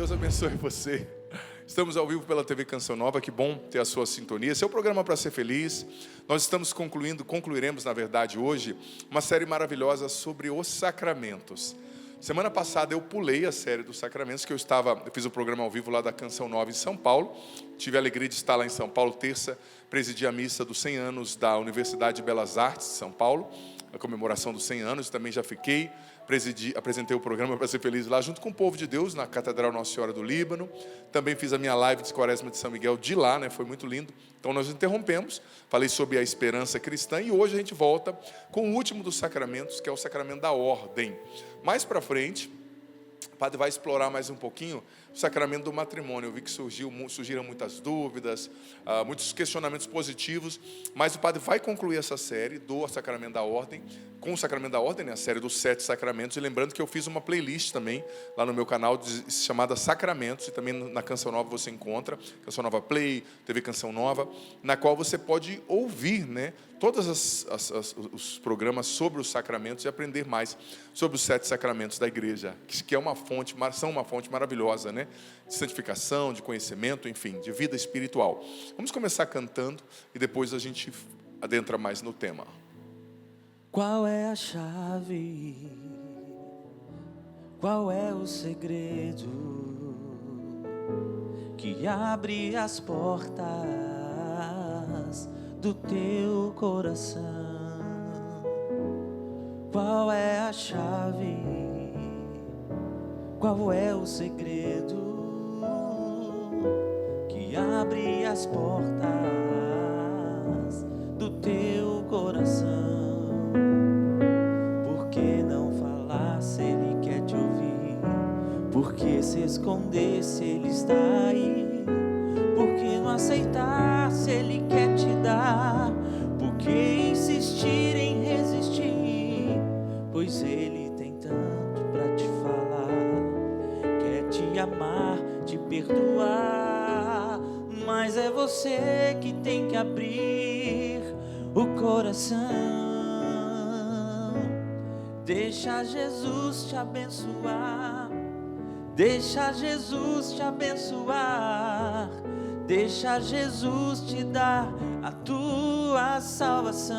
Deus abençoe você. Estamos ao vivo pela TV Canção Nova, que bom ter a sua sintonia. Esse é o programa para ser feliz. Nós estamos concluiremos, na verdade, hoje, uma série maravilhosa sobre os sacramentos. Semana passada eu pulei a série dos sacramentos, que eu fiz o programa ao vivo lá da Canção Nova em São Paulo. Tive a alegria de estar lá em São Paulo, terça, presidi a missa dos 100 anos da Universidade de Belas Artes de São Paulo, a comemoração dos 100 anos, também já fiquei. Apresentei o programa para ser feliz lá junto com o povo de Deus na Catedral Nossa Senhora do Líbano. Também fiz a minha live de Quaresma de São Miguel de lá, né? Foi muito lindo. Então nós interrompemos, falei sobre a esperança cristã e hoje a gente volta com o último dos sacramentos, que é o sacramento da ordem. Mais para frente, o padre vai explorar mais um pouquinho o sacramento do matrimônio. Eu vi que surgiram muitas dúvidas, muitos questionamentos positivos, mas o padre vai concluir essa série do sacramento da ordem, com o sacramento da ordem, né, a série dos 7 sacramentos. E lembrando que eu fiz uma playlist também lá no meu canal chamada Sacramentos, e também na Canção Nova você encontra, Canção Nova Play, TV Canção Nova, na qual você pode ouvir, né, todos os programas sobre os sacramentos e aprender mais sobre os 7 sacramentos da igreja, que são uma fonte maravilhosa, né? De santificação, de conhecimento, enfim, de vida espiritual. Vamos começar cantando e depois a gente adentra mais no tema. Qual é a chave? Qual é o segredo que abre as portas do teu coração? Qual é a chave? Qual é o segredo que abre as portas do teu coração? Por que não falar se Ele quer te ouvir? Por que se esconder se Ele está aí? Por que não aceitar se Ele quer te dar? Por que insistir em resistir? Pois Ele tem tanto para te falar, quer te amar, te perdoar, mas é você que tem que abrir o coração. Deixa Jesus te abençoar, deixa Jesus te abençoar, deixa Jesus te dar a tua salvação.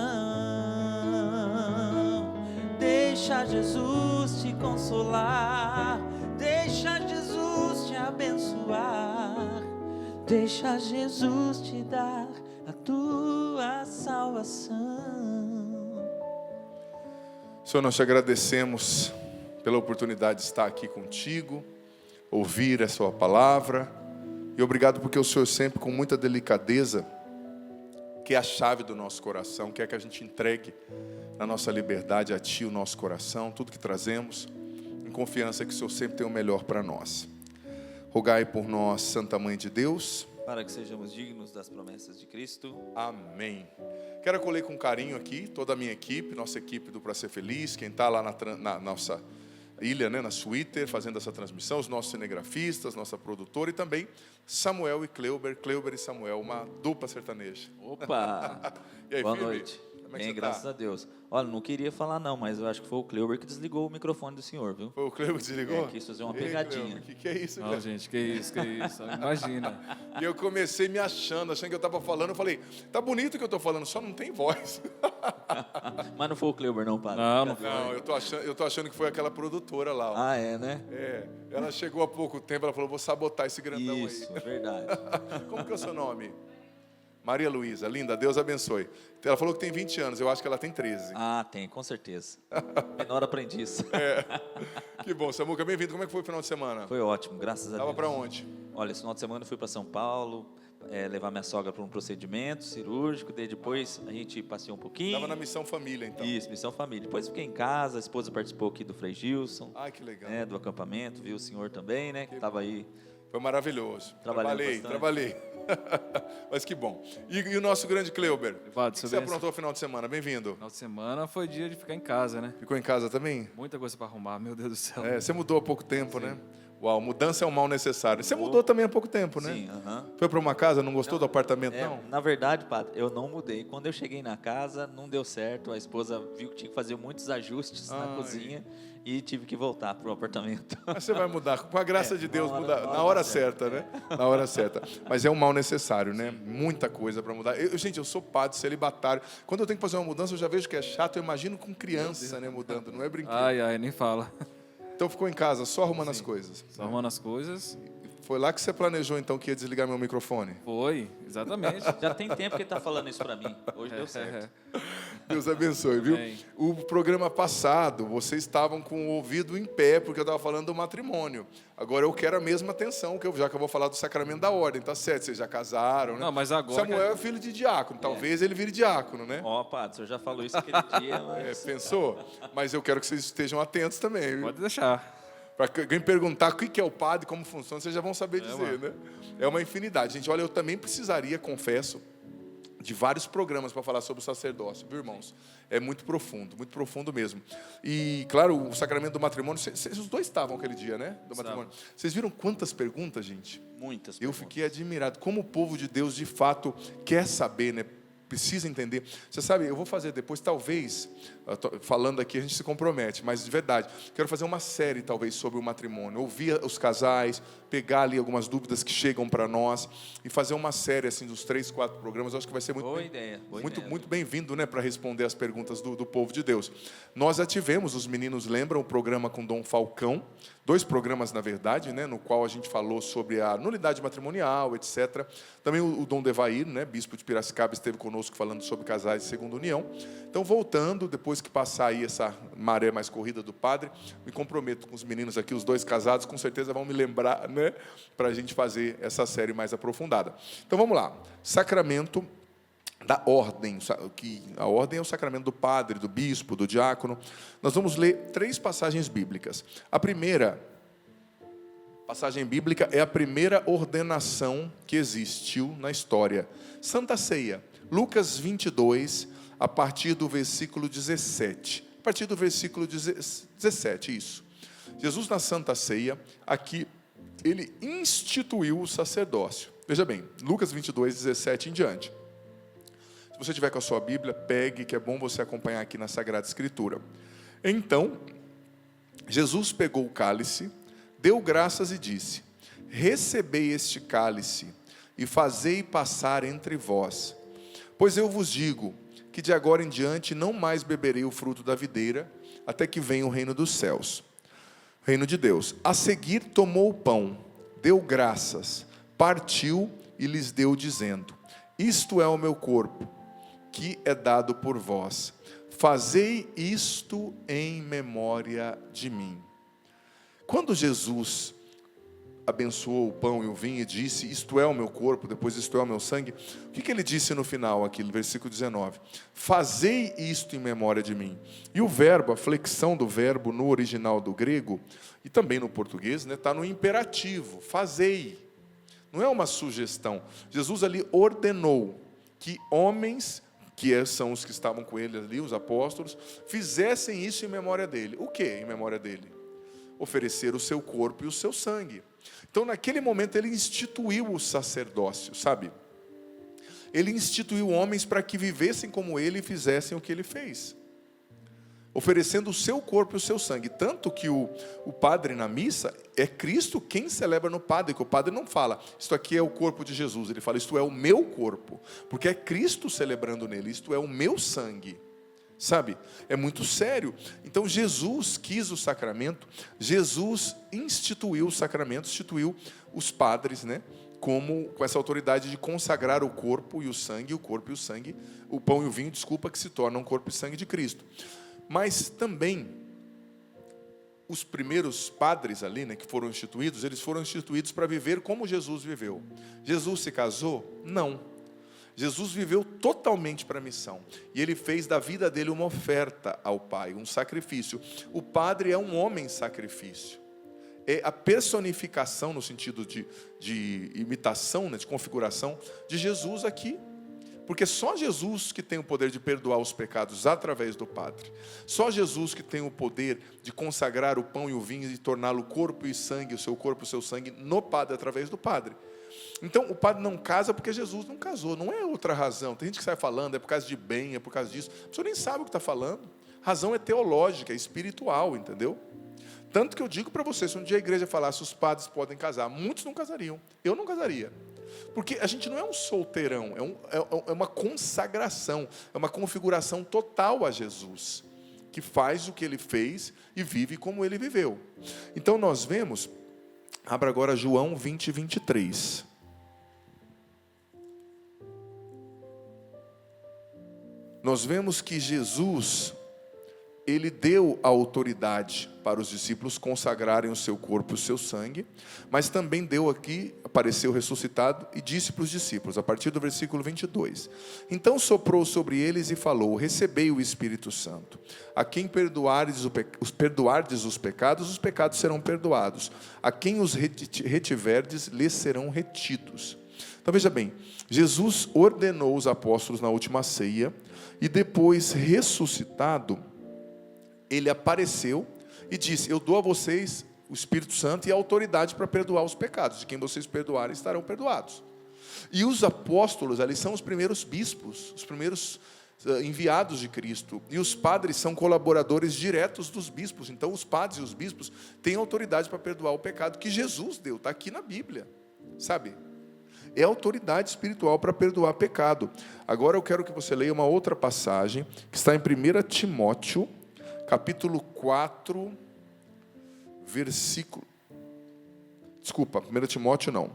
Deixa Jesus te consolar, deixa Jesus te abençoar, deixa Jesus te dar a tua salvação. Senhor, nós te agradecemos pela oportunidade de estar aqui contigo, ouvir a sua palavra, e obrigado porque o Senhor sempre com muita delicadeza, que é a chave do nosso coração, quer que a gente entregue na nossa liberdade a Ti o nosso coração, tudo que trazemos, em confiança que o Senhor sempre tem o melhor para nós. Rogai por nós, Santa Mãe de Deus, para que sejamos dignos das promessas de Cristo. Amém. Quero acolher com carinho aqui toda a minha equipe, nossa equipe do Pra Ser Feliz, quem está lá na nossa ilha, né, na Twitter, fazendo essa transmissão, os nossos cinegrafistas, nossa produtora, e também Samuel e Cleuber e Samuel, uma dupla sertaneja. Opa! E aí, boa Felipe? noite. Como é que Bem, você graças tá? a Deus. Olha, não queria falar não, mas eu acho que foi o Cleuber que desligou o microfone do senhor, viu? Foi o Cleuber que desligou? Quis fazer uma Ei, pegadinha. Cleuber, que é isso, Não, Cleuber? gente, que isso, imagina. E eu comecei me achando que eu estava falando, eu falei, tá bonito o que eu estou falando, só não tem voz. Mas não foi o Cleuber não, padre? Não foi. Não, eu tô achando que foi aquela produtora lá. Ó. Ah, é, né? É, ela chegou há pouco tempo, ela falou, vou sabotar esse grandão Isso, aí. verdade. Como que é o seu nome? Maria Luísa, linda, Deus abençoe. Ela falou que tem 20 anos, eu acho que ela tem 13. Ah, tem, com certeza. Menor aprendiz. Que bom, Samuca, bem-vindo. Como é que foi o final de semana? Foi ótimo, graças a Deus. Tava para onde? Olha, esse final de semana eu fui para São Paulo, levar minha sogra para um procedimento cirúrgico, daí depois a gente passeou um pouquinho. Tava na Missão Família, então. Isso, Missão Família. Depois fiquei em casa, a esposa participou aqui do Frei Gilson, Ai, que legal. do acampamento, viu o senhor também, né, que estava aí. Foi maravilhoso. Trabalhando bastante. Trabalhei. Mas que bom. E o nosso grande Cleuber? Privado, O que você aprontou no final de semana? Bem-vindo. Final de semana foi dia de ficar em casa, né? Ficou em casa também? Muita coisa para arrumar, meu Deus do céu. É, você mudou há pouco tempo, Sim. né? Uau, mudança é um mal necessário. Você mudou também há pouco tempo, né? Sim, aham. Foi para uma casa, não gostou do apartamento, não? Na verdade, padre, eu não mudei. Quando eu cheguei na casa, não deu certo. A esposa viu que tinha que fazer muitos ajustes na cozinha e tive que voltar para o apartamento. Mas você vai mudar, com a graça de Deus, muda na hora hora certa, né? Na hora certa. Mas é um mal necessário, né? Muita coisa para mudar. Gente, eu sou padre, celibatário. Quando eu tenho que fazer uma mudança, eu já vejo que é chato. Eu imagino com criança, né, mudando. Não é brinquedo. Ai, nem fala. Então ficou em casa, só arrumando as coisas. Só arrumando as coisas. Foi lá que você planejou, então, que ia desligar meu microfone? Foi, exatamente. Já tem tempo que ele está falando isso para mim. Hoje deu certo. Deus abençoe, viu? Amém. O programa passado, vocês estavam com o ouvido em pé, porque eu estava falando do matrimônio. Agora eu quero a mesma atenção, já que eu vou falar do sacramento da ordem, tá certo? Vocês já casaram, né? Não, mas agora... Samuel é filho de diácono, talvez ele vire diácono, né? Ó, padre, o senhor já falou isso aquele dia, mas... Pensou? Mas eu quero que vocês estejam atentos também, viu? Pode deixar. Para quem perguntar o que é o padre, como funciona, vocês já vão saber dizer, né? É uma infinidade. Gente, olha, eu também precisaria, confesso, de vários programas para falar sobre o sacerdócio, viu, irmãos? É muito profundo mesmo. E, claro, o sacramento do matrimônio, os dois estavam aquele dia, né? Do matrimônio. Vocês viram quantas perguntas, gente? Muitas Eu perguntas. fiquei admirado. Como o povo de Deus, de fato, quer saber, né? Precisa entender. Você sabe, eu vou fazer depois, talvez, falando aqui a gente se compromete, mas de verdade, quero fazer uma série talvez sobre o matrimônio, ouvir os casais, pegar ali algumas dúvidas que chegam para nós e fazer uma série assim dos 3, 4 programas. Eu acho que vai ser muito Boa ideia. muito bem-vindo, né, para responder as perguntas do povo de Deus. Nós já tivemos, os meninos lembram, o programa com Dom Falcão, 2 programas na verdade, né, no qual a gente falou sobre a nulidade matrimonial, etc. Também o Dom Devair, né, bispo de Piracicaba, esteve conosco falando sobre casais de segunda união. Então, voltando, depois que passar aí essa maré mais corrida do padre, me comprometo com os meninos aqui, os 2 casados, com certeza vão me lembrar, né, para a gente fazer essa série mais aprofundada. Então, vamos lá. Sacramento da ordem, que a ordem é o sacramento do padre, do bispo, do diácono. Nós vamos ler 3 passagens bíblicas. A primeira passagem bíblica é a primeira ordenação que existiu na história. Santa Ceia, Lucas 22, a partir do versículo 17. A partir do versículo 17, isso. Jesus na Santa Ceia, aqui, ele instituiu o sacerdócio. Veja bem, Lucas 22, 17 em diante. Se você tiver com a sua Bíblia, pegue, que é bom você acompanhar aqui na Sagrada Escritura. Então, Jesus pegou o cálice, deu graças e disse: recebei este cálice e fazei passar entre vós. Pois eu vos digo que de agora em diante não mais beberei o fruto da videira, até que venha o reino dos céus. Reino de Deus. A seguir tomou o pão, deu graças, partiu e lhes deu dizendo: isto é o meu corpo, que é dado por vós. Fazei isto em memória de mim. Quando Jesus abençoou o pão e o vinho e disse: isto é o meu corpo, depois isto é o meu sangue, o que ele disse no final aqui, no versículo 19? Fazei isto em memória de mim. E o verbo, a flexão do verbo no original do grego, e também no português, está no imperativo, fazei. Não é uma sugestão. Jesus ali ordenou que homens, que são os que estavam com ele ali, os apóstolos, fizessem isso em memória dele. O que em memória dele? Oferecer o seu corpo e o seu sangue. Então, naquele momento, ele instituiu o sacerdócio, sabe? Ele instituiu homens para que vivessem como ele e fizessem o que ele fez. Oferecendo o seu corpo e o seu sangue. Tanto que o padre na missa, é Cristo quem celebra no padre, que o padre não fala: isto aqui é o corpo de Jesus. Ele fala: isto é o meu corpo. Porque é Cristo celebrando nele, isto é o meu sangue. Sabe? É muito sério. Então Jesus quis o sacramento, Jesus instituiu o sacramento, instituiu os padres, né? Com essa autoridade de consagrar o corpo e o sangue, o corpo e o sangue, o pão e o vinho, desculpa, que se tornam corpo e sangue de Cristo. Mas também, os primeiros padres ali, né, que foram instituídos, eles foram instituídos para viver como Jesus viveu. Jesus se casou? Não. Jesus viveu totalmente para a missão. E ele fez da vida dele uma oferta ao Pai, um sacrifício. O padre é um homem sacrifício. É a personificação, no sentido de imitação, né, de configuração, de Jesus aqui. Porque só Jesus que tem o poder de perdoar os pecados através do Padre. Só Jesus que tem o poder de consagrar o pão e o vinho e torná-lo corpo e sangue, o seu corpo e o seu sangue, no Padre, através do Padre. Então, o padre não casa porque Jesus não casou. Não é outra razão. Tem gente que sai falando, é por causa de bem, é por causa disso. A pessoa nem sabe o que está falando. A razão é teológica, é espiritual, entendeu? Tanto que eu digo para vocês, se um dia a igreja falasse os padres podem casar, muitos não casariam. Eu não casaria. Porque a gente não é um solteirão, é uma consagração, é uma configuração total a Jesus, que faz o que ele fez e vive como ele viveu. Então nós vemos, abra agora João 20, 23. Nós vemos que Jesus, ele deu a autoridade para os discípulos consagrarem o seu corpo e o seu sangue, mas também deu aqui, apareceu ressuscitado e disse para os discípulos, a partir do versículo 22, então soprou sobre eles e falou, recebei o Espírito Santo, a quem perdoardes os pecados serão perdoados, a quem os retiverdes, lhes serão retidos. Então veja bem, Jesus ordenou os apóstolos na última ceia, e depois ressuscitado, ele apareceu e disse, eu dou a vocês o Espírito Santo e a autoridade para perdoar os pecados. De quem vocês perdoarem, estarão perdoados. E os apóstolos, ali são os primeiros bispos, os primeiros enviados de Cristo. E os padres são colaboradores diretos dos bispos. Então os padres e os bispos têm autoridade para perdoar o pecado que Jesus deu. Está aqui na Bíblia, sabe? É autoridade espiritual para perdoar pecado. Agora eu quero que você leia uma outra passagem, que está em 1 Timóteo, capítulo 4, versículo... Desculpa, 1 Timóteo não.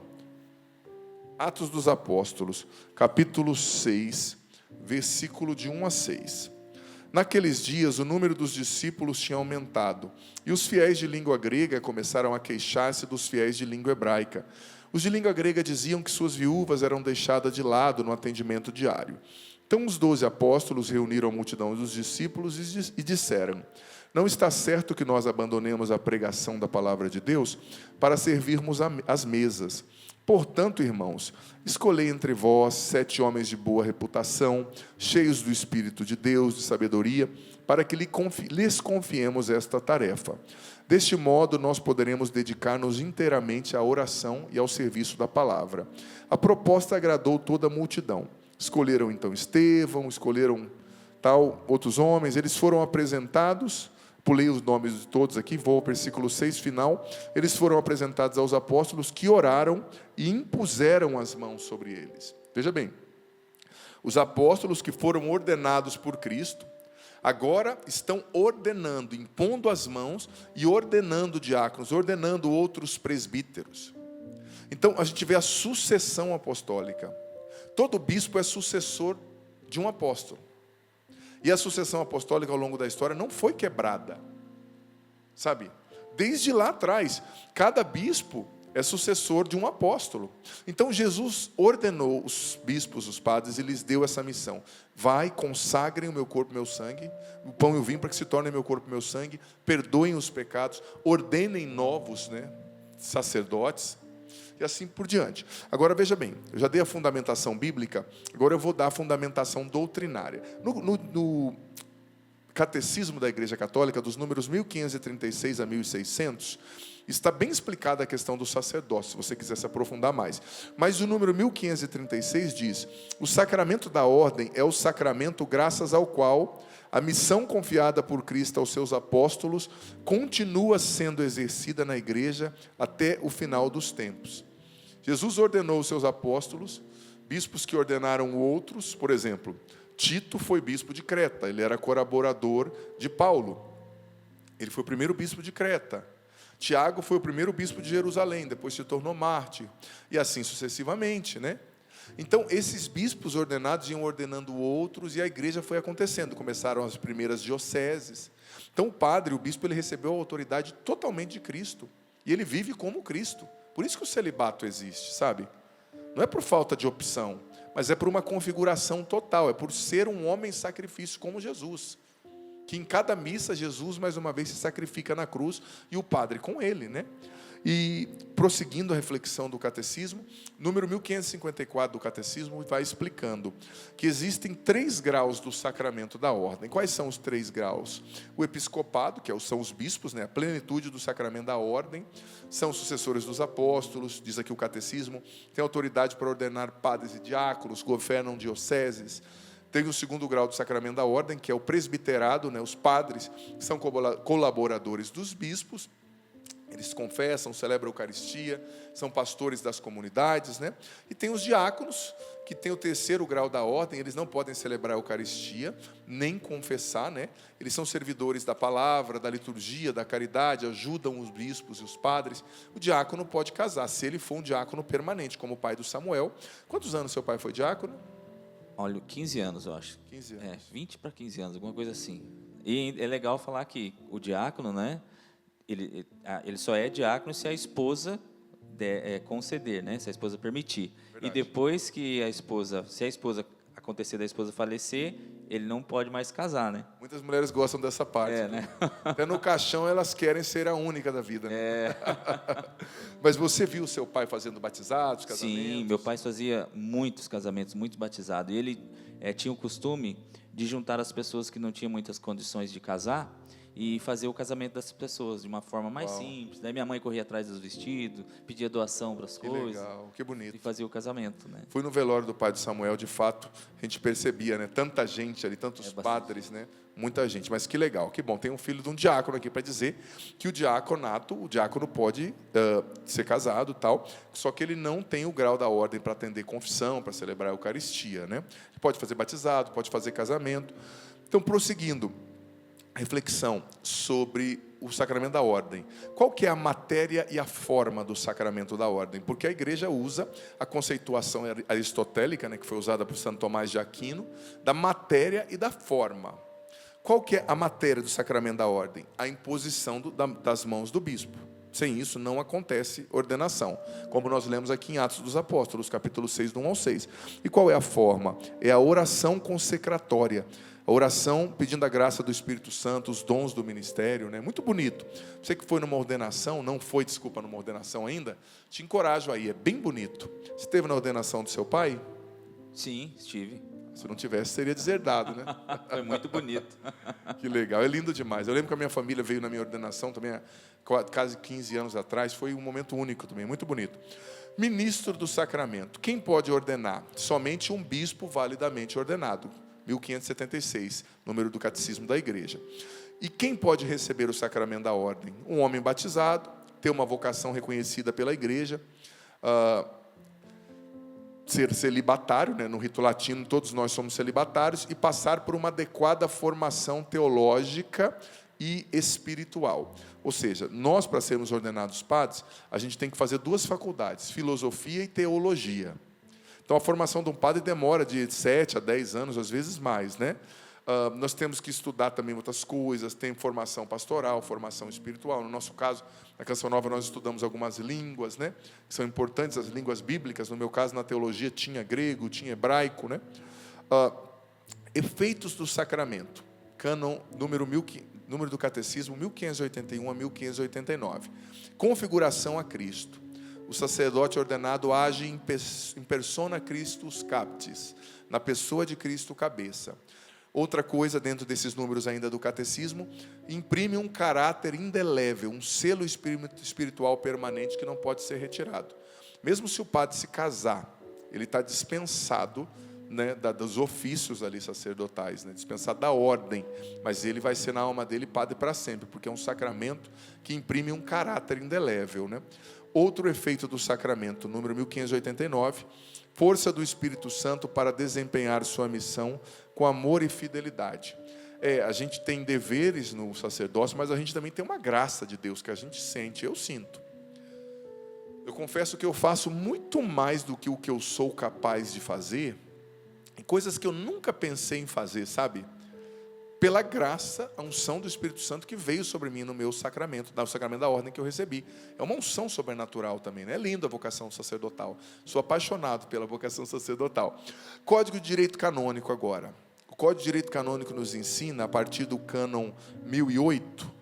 Atos dos Apóstolos, capítulo 6, versículo de 1 a 6. Naqueles dias, o número dos discípulos tinha aumentado, e os fiéis de língua grega começaram a queixar-se dos fiéis de língua hebraica. Os de língua grega diziam que suas viúvas eram deixadas de lado no atendimento diário. Então os 12 apóstolos reuniram a multidão dos discípulos e disseram, não está certo que nós abandonemos a pregação da palavra de Deus para servirmos às mesas. Portanto, irmãos, escolhei entre vós 7 homens de boa reputação, cheios do Espírito de Deus, de sabedoria, para que lhes confiemos esta tarefa. Deste modo, nós poderemos dedicar-nos inteiramente à oração e ao serviço da palavra. A proposta agradou toda a multidão. Escolheram então Estevão, escolheram outros homens, eles foram apresentados, pulei os nomes de todos aqui, vou ao versículo 6 final, eles foram apresentados aos apóstolos que oraram e impuseram as mãos sobre eles. Veja bem, os apóstolos que foram ordenados por Cristo, agora estão ordenando, impondo as mãos e ordenando diáconos, ordenando outros presbíteros. Então a gente vê a sucessão apostólica. Todo bispo é sucessor de um apóstolo. E a sucessão apostólica ao longo da história não foi quebrada. Sabe? Desde lá atrás, cada bispo é sucessor de um apóstolo. Então Jesus ordenou os bispos, os padres, e lhes deu essa missão. Vai, consagrem o meu corpo e meu sangue, o pão e o vinho para que se tornem meu corpo e meu sangue, perdoem os pecados, ordenem novos, sacerdotes, e assim por diante. Agora veja bem, eu já dei a fundamentação bíblica, agora eu vou dar a fundamentação doutrinária. No Catecismo da Igreja Católica, dos números 1536 a 1600, está bem explicada a questão do sacerdócio, se você quiser se aprofundar mais. Mas o número 1536 diz, o sacramento da ordem é o sacramento graças ao qual a missão confiada por Cristo aos seus apóstolos continua sendo exercida na igreja até o final dos tempos. Jesus ordenou os seus apóstolos, bispos que ordenaram outros, por exemplo, Tito foi bispo de Creta, ele era colaborador de Paulo. Ele foi o primeiro bispo de Creta. Tiago foi o primeiro bispo de Jerusalém, depois se tornou mártir. E assim sucessivamente, Então, esses bispos ordenados iam ordenando outros e a igreja foi acontecendo. Começaram as primeiras dioceses. Então, o padre, o bispo, ele recebeu a autoridade totalmente de Cristo. E ele vive como Cristo. Por isso que o celibato existe, sabe? Não é por falta de opção, mas é por uma configuração total. É por ser um homem sacrifício como Jesus. Que em cada missa, Jesus, mais uma vez, se sacrifica na cruz e o padre com ele, E prosseguindo a reflexão do catecismo, número 1554 do catecismo vai explicando que existem 3 graus do sacramento da ordem. Quais são os 3 graus? O episcopado, que são os bispos, né? A plenitude do sacramento da ordem, são sucessores dos apóstolos, diz aqui o catecismo, tem autoridade para ordenar padres e diáconos, governam dioceses. Tem o 2º grau do sacramento da ordem, que é o presbiterado, né? Os padres são colaboradores dos bispos. Eles confessam, celebram a Eucaristia, são pastores das comunidades, né? E tem os diáconos, que tem o 3º grau da ordem, eles não podem celebrar a Eucaristia, nem confessar, né? Eles são servidores da palavra, da liturgia, da caridade, ajudam os bispos e os padres. O diácono pode casar, se ele for um diácono permanente, como o pai do Samuel. Quantos anos seu pai foi diácono? Olha, 15 anos, eu acho. 15 anos. 20 para 15 anos, alguma coisa assim. E é legal falar que o diácono, né? Ele só é diácono se a esposa conceder, né? Se a esposa permitir. Verdade. E depois que se a esposa acontecer da esposa falecer, ele não pode mais casar, né? Muitas mulheres gostam dessa parte. Né? Até no caixão elas querem ser a única da vida, né? Mas você viu seu pai fazendo batizados, casamentos? Sim, meu pai fazia muitos casamentos, muitos batizados. E ele tinha o costume de juntar as pessoas que não tinham muitas condições de casar e fazer o casamento das pessoas de uma forma mais simples. Daí minha mãe corria atrás dos vestidos, pedia doação para as coisas. Que legal, que bonito. E fazia o casamento, né? Fui no velório do pai de Samuel, de fato, a gente percebia, né? Tanta gente ali, tantos padres, né? Muita gente, mas que legal, que bom. Tem um filho de um diácono aqui para dizer que o diácono pode ser casado, tal, só que ele não tem o grau da ordem para atender confissão, para celebrar a Eucaristia, né? Ele pode fazer batizado, pode fazer casamento. Então, prosseguindo, reflexão sobre o sacramento da ordem. Qual que é a matéria e a forma do sacramento da ordem? Porque a igreja usa a conceituação aristotélica, né, que foi usada por Santo Tomás de Aquino, da matéria e da forma. Qual que é a matéria do sacramento da ordem? A imposição das mãos do bispo. Sem isso não acontece ordenação, como nós lemos aqui em Atos dos Apóstolos, capítulo 6, do 1 ao 6. E qual é a forma? É a oração consecratória. A oração pedindo a graça do Espírito Santo, os dons do ministério, né? Muito bonito. Você que foi numa ordenação, numa ordenação ainda, te encorajo aí, é bem bonito. Você esteve na ordenação do seu pai? Sim, estive. Se não tivesse, seria deserdado, né? Foi muito bonito. Que legal, é lindo demais. Eu lembro que a minha família veio na minha ordenação também, há quase 15 anos atrás, foi um momento único também, muito bonito. Ministro do sacramento, quem pode ordenar? Somente um bispo validamente ordenado. 1576, número do catecismo da igreja. E quem pode receber o sacramento da ordem? Um homem batizado, ter uma vocação reconhecida pela igreja, ser celibatário, né? No rito latino todos nós somos celibatários, e passar por uma adequada formação teológica e espiritual. Ou seja, nós, para sermos ordenados padres, a gente tem que fazer 2 faculdades, filosofia e teologia. Então, a formação de um padre demora de 7 a 10 anos, às vezes mais, né? Nós temos que estudar também outras coisas, tem formação pastoral, formação espiritual. No nosso caso, na Canção Nova, nós estudamos algumas línguas, né? Que são importantes, as línguas bíblicas. No meu caso, na teologia, tinha grego, tinha hebraico, né? Efeitos do sacramento. Cânon, número do catecismo, 1581 a 1589. Configuração a Cristo. O sacerdote ordenado age em persona Christus captis, na pessoa de Cristo cabeça. Outra coisa dentro desses números ainda do catecismo, imprime um caráter indelével, um selo espiritual permanente que não pode ser retirado. Mesmo se o padre se casar, ele está dispensado, né, dos ofícios ali sacerdotais, né, dispensado da ordem, mas ele vai ser na alma dele padre para sempre, porque é um sacramento que imprime um caráter indelével, né? Outro efeito do sacramento, número 1589, força do Espírito Santo para desempenhar sua missão com amor e fidelidade. A gente tem deveres no sacerdócio, mas a gente também tem uma graça de Deus que a gente sente, eu sinto. Eu confesso que eu faço muito mais do que o que eu sou capaz de fazer, em coisas que eu nunca pensei em fazer, sabe? Pela graça, a unção do Espírito Santo que veio sobre mim no meu sacramento, no sacramento da ordem que eu recebi. É uma unção sobrenatural também, né? É lindo a vocação sacerdotal. Sou apaixonado pela vocação sacerdotal. Código de Direito Canônico agora. O Código de Direito Canônico nos ensina, a partir do cânon 1008,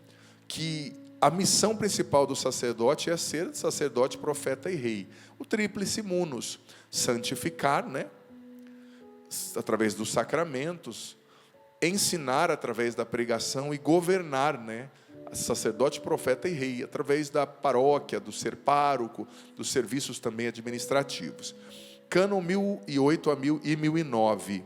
que a missão principal do sacerdote é ser sacerdote, profeta e rei. O tríplice munus, santificar, né? Através dos sacramentos, ensinar através da pregação e governar, né? Sacerdote, profeta e rei, através da paróquia, do ser pároco, dos serviços também administrativos. Cânon 1008 e 1009.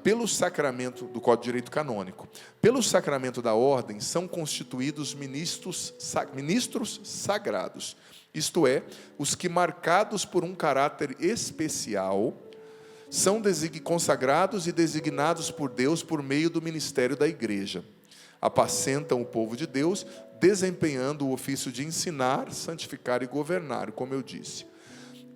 Pelo sacramento do Código de Direito Canônico, pelo sacramento da ordem, são constituídos ministros sagrados, isto é, os que, marcados por um caráter especial, são consagrados e designados por Deus por meio do ministério da igreja. Apacentam o povo de Deus, desempenhando o ofício de ensinar, santificar e governar, como eu disse.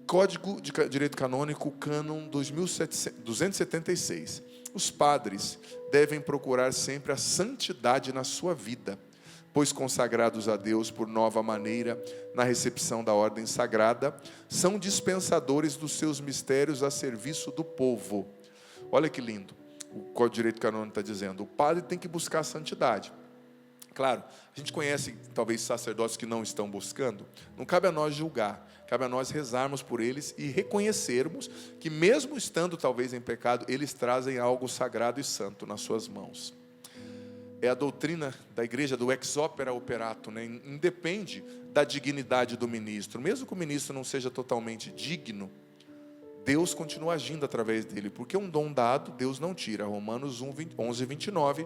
Código de Direito Canônico, Cânon 276. Os padres devem procurar sempre a santidade na sua vida, pois consagrados a Deus por nova maneira na recepção da ordem sagrada, são dispensadores dos seus mistérios a serviço do povo. Olha que lindo, o Código de Direito Canônico está dizendo, o padre tem que buscar a santidade. Claro, a gente conhece talvez sacerdotes que não estão buscando, não cabe a nós julgar, cabe a nós rezarmos por eles e reconhecermos que mesmo estando talvez em pecado, eles trazem algo sagrado e santo nas suas mãos. É a doutrina da igreja do ex opere operato, né? Independe da dignidade do ministro, mesmo que o ministro não seja totalmente digno, Deus continua agindo através dele, porque um dom dado, Deus não tira. Romanos 11, 29,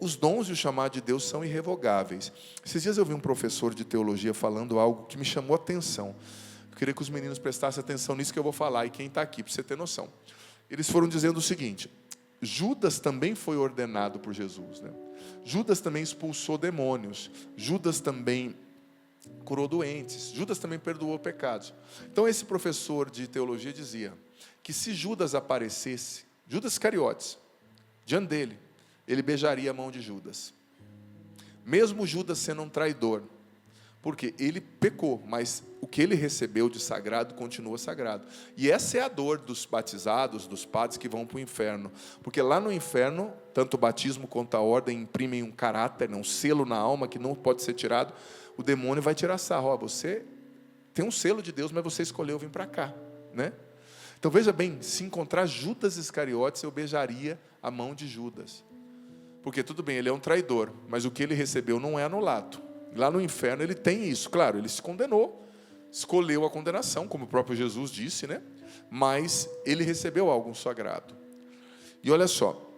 os dons e o chamado de Deus são irrevogáveis. Esses dias eu vi um professor de teologia falando algo que me chamou a atenção. Eu queria que os meninos prestassem atenção nisso que eu vou falar, e quem está aqui, para você ter noção. Eles foram dizendo o seguinte, Judas também foi ordenado por Jesus, né? Judas também expulsou demônios, Judas também curou doentes, Judas também perdoou pecados. Então esse professor de teologia dizia que se Judas aparecesse, Judas Iscariotes, diante dele, ele beijaria a mão de Judas. Mesmo Judas sendo um traidor, porque ele pecou, mas o que ele recebeu de sagrado continua sagrado. E essa é a dor dos batizados, dos padres que vão para o inferno. Porque lá no inferno, tanto o batismo quanto a ordem imprimem um caráter, um selo na alma que não pode ser tirado. O demônio vai tirar sarro. Você tem um selo de Deus, mas você escolheu vir para cá, né? Então veja bem, se encontrar Judas Iscariotes, eu beijaria a mão de Judas. Porque tudo bem, ele é um traidor, mas o que ele recebeu não é anulado. Lá no inferno ele tem isso, claro, ele se condenou, escolheu a condenação, como o próprio Jesus disse, né? Mas ele recebeu algo sagrado. E olha só,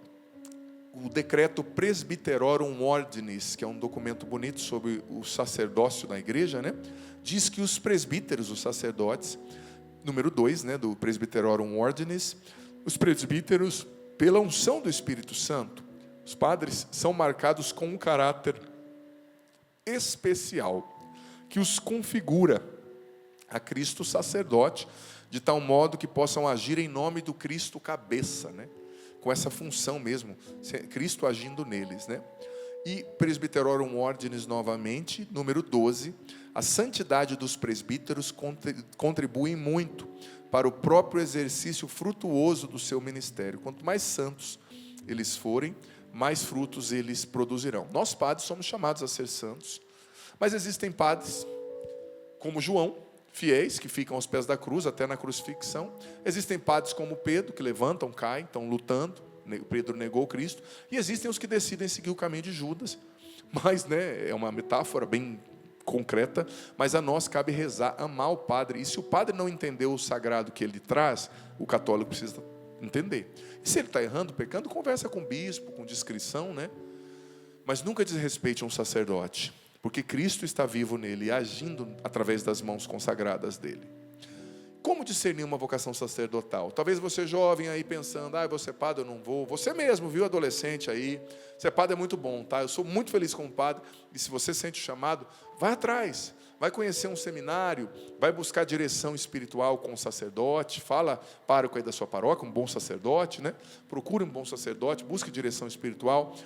o decreto Presbyterorum Ordinis, que é um documento bonito sobre o sacerdócio na igreja, né? Diz que os presbíteros, os sacerdotes, número 2, né, do Presbyterorum Ordinis, os presbíteros, pela unção do Espírito Santo, os padres são marcados com um caráter especial, que os configura a Cristo sacerdote, de tal modo que possam agir em nome do Cristo cabeça, né? Com essa função mesmo, Cristo agindo neles, né? E Presbyterorum Ordinis novamente, número 12, a santidade dos presbíteros contribui muito para o próprio exercício frutuoso do seu ministério. Quanto mais santos eles forem, mais frutos eles produzirão. Nós padres somos chamados a ser santos, mas existem padres como João, fiéis, que ficam aos pés da cruz, até na crucifixão. Existem padres como Pedro, que levantam, caem, estão lutando. Pedro negou Cristo. E existem os que decidem seguir o caminho de Judas. Mas, né, é uma metáfora bem concreta, mas a nós cabe rezar, amar o padre. E se o padre não entendeu o sagrado que ele traz, o católico precisa entender. E se ele está errando, pecando, conversa com o bispo, com discrição, né? Mas nunca desrespeite um sacerdote, porque Cristo está vivo nele, agindo através das mãos consagradas dele. Como discernir uma vocação sacerdotal? Talvez você jovem aí pensando, eu vou ser padre, eu não vou. Você mesmo, viu, adolescente aí, ser padre é muito bom, tá? Eu sou muito feliz como padre, e se você sente o chamado, vai atrás. Vai conhecer um seminário, vai buscar direção espiritual com o sacerdote, fala pároco aí da sua paróquia, um bom sacerdote, né? Procure um bom sacerdote, busque direção espiritual,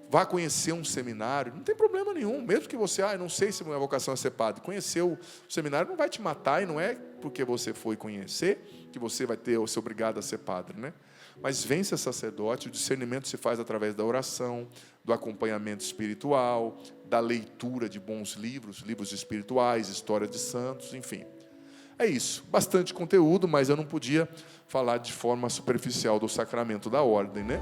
vá conhecer um seminário, não tem problema nenhum, mesmo que você, não sei se minha vocação é ser padre, conhecer o seminário não vai te matar, e não é porque você foi conhecer que você vai ser obrigado a ser padre, né? Mas vença sacerdote, o discernimento se faz através da oração, do acompanhamento espiritual, da leitura de bons livros, livros espirituais, história de santos, enfim. É isso, bastante conteúdo, mas eu não podia falar de forma superficial do sacramento da ordem, né?